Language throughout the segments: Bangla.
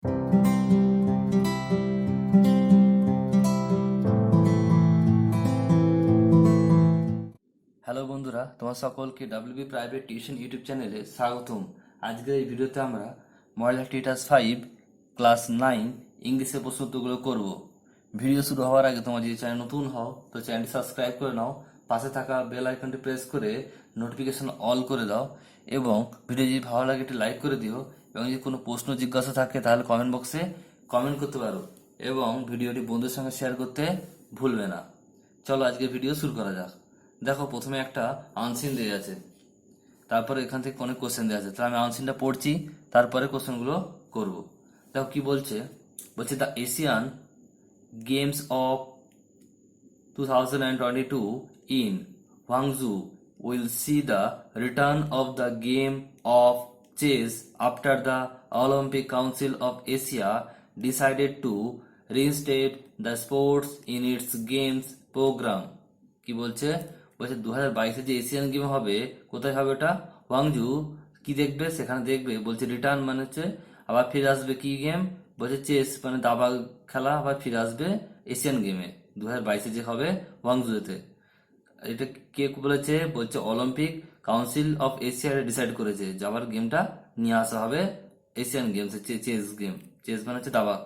হ্যালো বন্ধুরা, তোমার সকলকে ডাব্লিউবি প্রাইভেট টিউশন ইউটিউব চ্যানেলে স্বাগতম। আজকের এই ভিডিওতে আমরা মডেল টিটাস 5 ক্লাস 9 ইংলিশের প্রশ্ন উত্তরগুলো করব। ভিডিও শুরু হওয়ার আগে তোমার যদি চ্যানেল নতুন হও তো চ্যানেলটি সাবস্ক্রাইব করে নাও, পাশে থাকা বেল আইকনটি প্রেস করে নোটিফিকেশন অল করে দাও এবং ভিডিও যদি ভালো লাগে একটি লাইক করে দিও এবং যদি কোনো প্রশ্ন জিজ্ঞাসা থাকে তাহলে কমেন্ট বক্সে কমেন্ট করতে পারো এবং ভিডিওটি বন্ধুদের সঙ্গে শেয়ার করতে ভুলবে না। চলো আজকে ভিডিও শুরু করা যাক। দেখো, প্রথমে একটা আনসিন দেওয়া আছে, তারপরে এখান থেকে অনেক কোশ্চেন দেওয়া আছে। তাহলে আমি আনসিনটা পড়ছি, তারপরে কোশ্চেনগুলো করব। দেখো কি বলছে, the Asian games of 2022 in Guangzhou will see the return of the game of chess after the Olympic Council of Asia decided to reinstate the sports in its games program। কি বলছে, 2022 যে এশিয়ান গেম হবে, কোথায় হবে ওটা? ওয়াংজু। কি দেখবে সেখানে? দেখবে বলছে রিটার্ন মানে হচ্ছে আবার ফিরে আসবে কি গেম? বলছে চেস মানে দাবা খেলা আবার ফিরে আসবে এশিয়ান গেমে 2022 যে হবে ওয়াংজুতে। এটা কে বলেছে? বলছে Olympic council of Asia decide করেছে যে আবার গেমটা নিয়ে আসা হবে Asian games, chess game. Chess মানে হচ্ছে দাবা।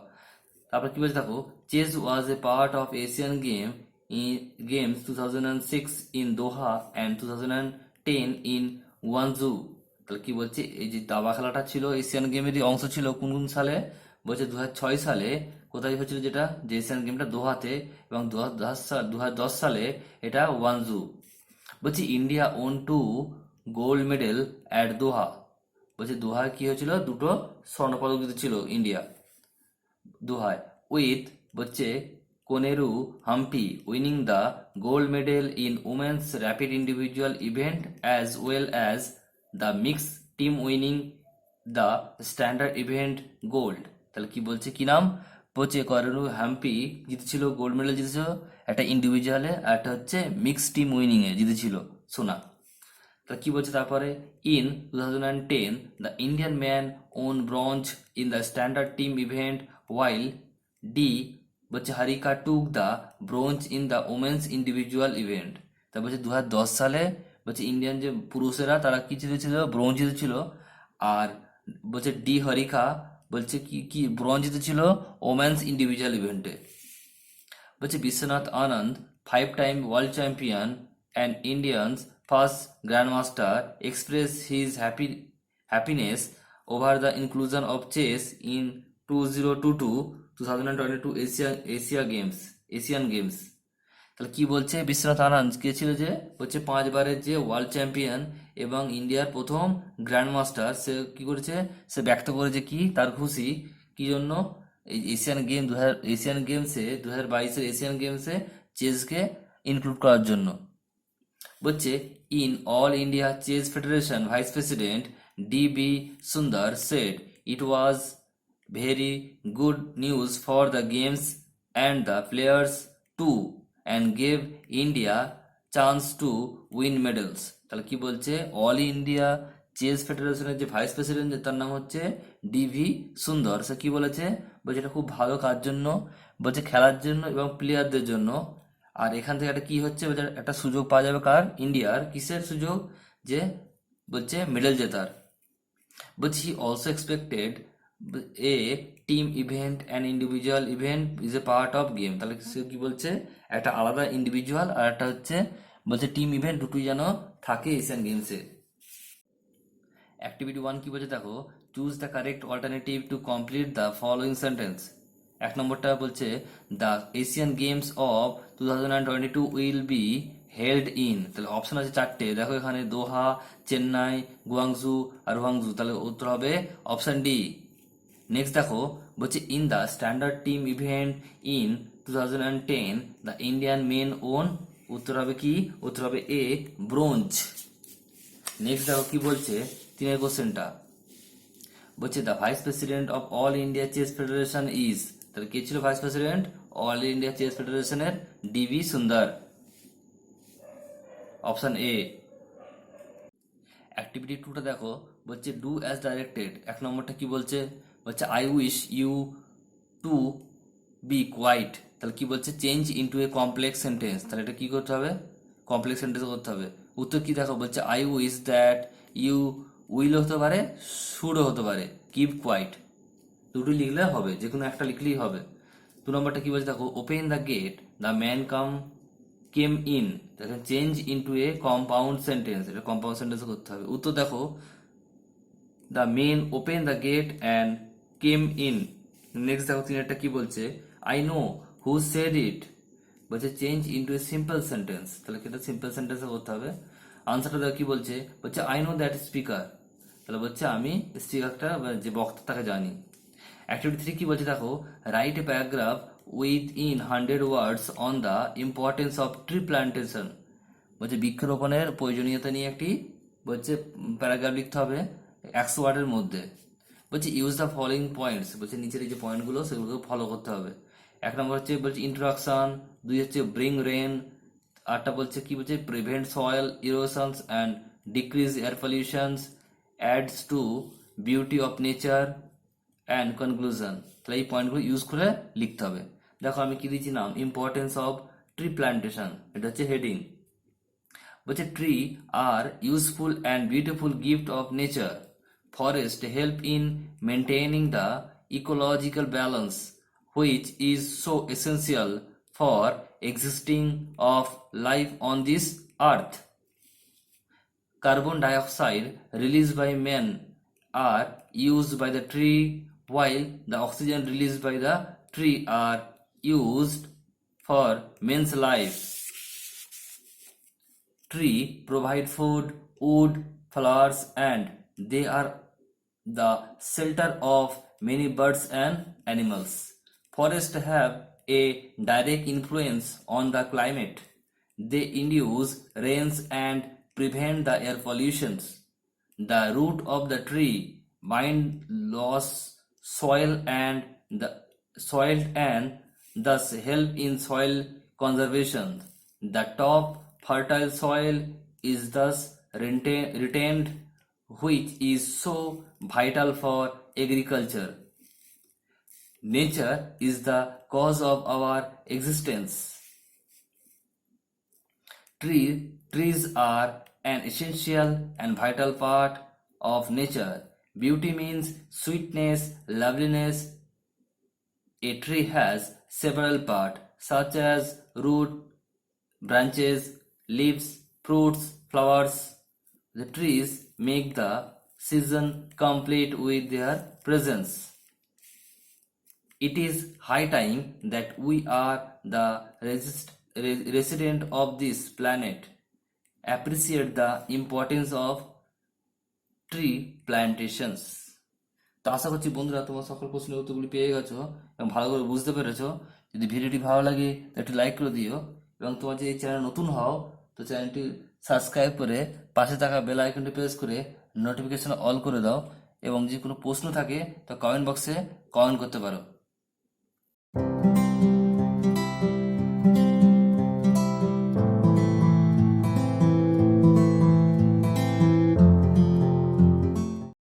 তারপর কি বলছে দেখো, chess was a part of Asian games 2006 in Doha and 2010 in Guangzhou. তাহলে কি বলছে, এই যে দাবা খেলাটা ছিল এশিয়ান গেমেরই অংশ ছিল কোন কোন সালে? বলছে 2006 সালে কোথায় হয়েছিল, যেটা যে এশিয়ান গেমটা দোহাতে, এবং 2010 সালে এটা ওয়ানজু। বলছি India won two gold medal at Doha. বলছে দোহায় কি হয়েছিল? দুটো স্বর্ণপদক জিতেছিল ইন্ডিয়া দোহায়, উইথ বলছে Koneru Humpy winning the gold medal in women's rapid individual event as well as the mix team winning the standard event gold. তাহলে কি বলছে, কি নাম? বলছে কোনেরু হাম্পি জিতেছিল, গোল্ড মেডেল জিতেছিল একটা ইন্ডিভিজুয়ালে, আর একটা হচ্ছে মিক্স টিম উইনিং এ জিতেছিল সোনা। তা কি বলছে তারপরে, in 2010 the Indian man won bronze in the standard team event while the বলছে Harika took the bronze in the women's individual event. তা বলছে 2010 সালে বলছে ইন্ডিয়ান যে পুরুষেরা তারা কি জিতেছিল? ব্রোঞ্জ জিতেছিল। আর বলছে ডি হরিকা বলছে কি কি ব্রোঞ্জ জিতেছিল ওমেন্স ইন্ডিভিজুয়াল ইভেন্টে। বলছে Viswanath Anand, 5 time world champion and Indian's first grandmaster, express his happiness over the inclusion of chess in 2022 Asian Games. তাহলে কি বলছে, বিশ্বনাথ আনন্দ কে ছিল? যে হচ্ছে 5বারের যে ওয়ার্ল্ড চ্যাম্পিয়ন এবং ইন্ডিয়ার প্রথম গ্র্যান্ড মাস্টার, সে কি করেছে? সে ব্যক্ত করেছে কি তার খুশি, কি জন্য? এই এশিয়ান গেমসে 2022 এশিয়ান গেমসে চেসকে ইনক্লুড করার জন্য। বলছে in all India chess federation vice president D B. Sundar said it was very good news for the games and the players too and gave India chance to win medals. তাহলে কি বলছে, অল ইন্ডিয়া চেস ফেডারেশনের যে ভাইস প্রেসিডেন্ট, তার নাম হচ্ছে ডি.ভি. সুন্দর। সে কি বলেছে? বলছে এটা খুব ভালো কাজ জন্য, বলছে খেলার জন্য এবং প্লেয়ারদের জন্য। আর এখান থেকে একটা কি হচ্ছে, বলছে একটা সুযোগ পাওয়া যাবে কার? ইন্ডিয়ার। কিসের সুযোগ? যে বলছে মেডেল জেতার। বলছি he also expected A team event and individual event is a part of game. তাহলে সে কি বলছে, একটা আলাদা ইন্ডিভিজুয়াল আর একটা হচ্ছে বলছে টিম ইভেন্ট, দুটোই যেন থাকে এশিয়ান গেমসে। অ্যাক্টিভিটি 1 কি বলছে দেখো, choose the correct alternative to complete the following sentence. এক নম্বরটা বলছে the Asian games of 2022 will be held in. তাহলে অপশন আছে 4টে, দেখো এখানে দোহা, চেন্নাই, গুয়াংজু আর হুয়াংজু। তাহলে উত্তর হবে অপশন ডি। নেক্সট দেখো, বলছে in the standard team event in 2010 the Indian men won. উত্তর হবে কি? উত্তর হবে এ, ব্রোঞ্জ। নেক্সট দেখো কি বলছে, 3 কোশ্চেনটা বলছে the vice president of All India chess Federation is. তাহলে কে ছিল vice president All India Chess ফেডারেশনের? ডি.ভি. সুন্দর, অপশন এ। অ্যাক্টিভিটি 2টা দেখো, বলছে ডু অ্যাজ ডাইরেক্টেড। এক নম্বরটা কি বলছে? বলছে I wish you to be quite, তাহলে কি বলছে change into a complex sentence, তাহলে এটা কি করতে হবে কমপ্লেক্স সেন্টেন্স করতে হবে। উত্তর কি দেখো বলছে I wish that you will হতে পারে শুডও হতে পারে কিপ কোয়াইট, দুটো লিখলে হবে, যে কোনো একটা লিখলেই হবে। 2 নম্বরটা কি বলছে দেখো open the gate the man came in, দেখেন change into a compound sentence, এটা কম্পাউন্ড সেন্টেন্স করতে হবে। উত্তর দেখো the men open the gate and came in. Next দেখো 3 একটা কি বলছে I know who said it, বলছে change into a simple sentence, তাহলে এটা সিম্পল সেন্টেন্সে করতে হবে। আনসারটা দেখো কি বলছে আই নো দ্যাট স্পিকার, তাহলে বলছে আমি স্পিকারটা যে বক্তা তাকে জানি। অ্যাক্টিভিটি 3 কি বলছে দেখো write a paragraph with in 100 words on the importance of tree plantation, বলছে বৃক্ষরোপণের প্রয়োজনীয়তা নিয়ে একটি বলছে প্যারাগ্রাফ লিখতে হবে 100 ওয়ার্ডের মধ্যে। বলছে ইউজ দ্য ফলোইং পয়েন্টস, বলছে নিচের এই যে পয়েন্টগুলো সেগুলোকে ফলো করতে হবে। 1 নম্বর হচ্ছে বলছে ইন্ট্রোডাকশন, 2 হচ্ছে ব্রিং রেন, 8টা বলছে কি বলছে prevent soil erosions and decrease air pollutions, adds to beauty of nature and conclusion, তাহলে এই পয়েন্টগুলো ইউজ করে লিখতে হবে। দেখো আমি কি দিয়েছি নাম ইম্পর্টেন্স অফ ট্রি প্ল্যান্টেশন, এটা হচ্ছে হেডিং। বলছে tree are useful and beautiful gift of nature, forest help in maintaining the ecological balance which is so essential for existing of life on this earth. Carbon dioxide released by men are used by the tree while the oxygen released by the tree are used for men's life. Tree provide food, wood, flowers and they are the shelter of many birds and animals. Forests have a direct influence on the climate. They induce rains and prevent the air pollutions. The root of the tree bind loss soil and thus help in soil conservation. The top fertile soil is thus retained, which is so vital for agriculture. Nature is the cause of our existence. Trees are an essential and vital part of nature. Beauty means sweetness, loveliness. A tree has several parts such as root, branches, leaves, fruits, flowers. The trees make the season complete with their presence. It is high time that we are the resident of this planet appreciate the importance of tree plantations. তো আশা করছি বন্ধুরা তোমার সকল প্রশ্নের উত্তরগুলি পেয়ে গেছো এবং ভালো করে বুঝতে পেরেছো। যদি ভিডিওটি ভালো লাগে তো একটু লাইক করে দিও এবং তোমার যদি এই চ্যানেল নতুন হও তো চ্যানেলটি সাবস্ক্রাইব করে পাশে থাকা বেল আইকনটি প্রেস করে নোটিফিকেশন অল করে দাও এবং যে কোনো প্রশ্ন থাকে তো কমেন্ট বক্সে কমেন্ট করতে পারো।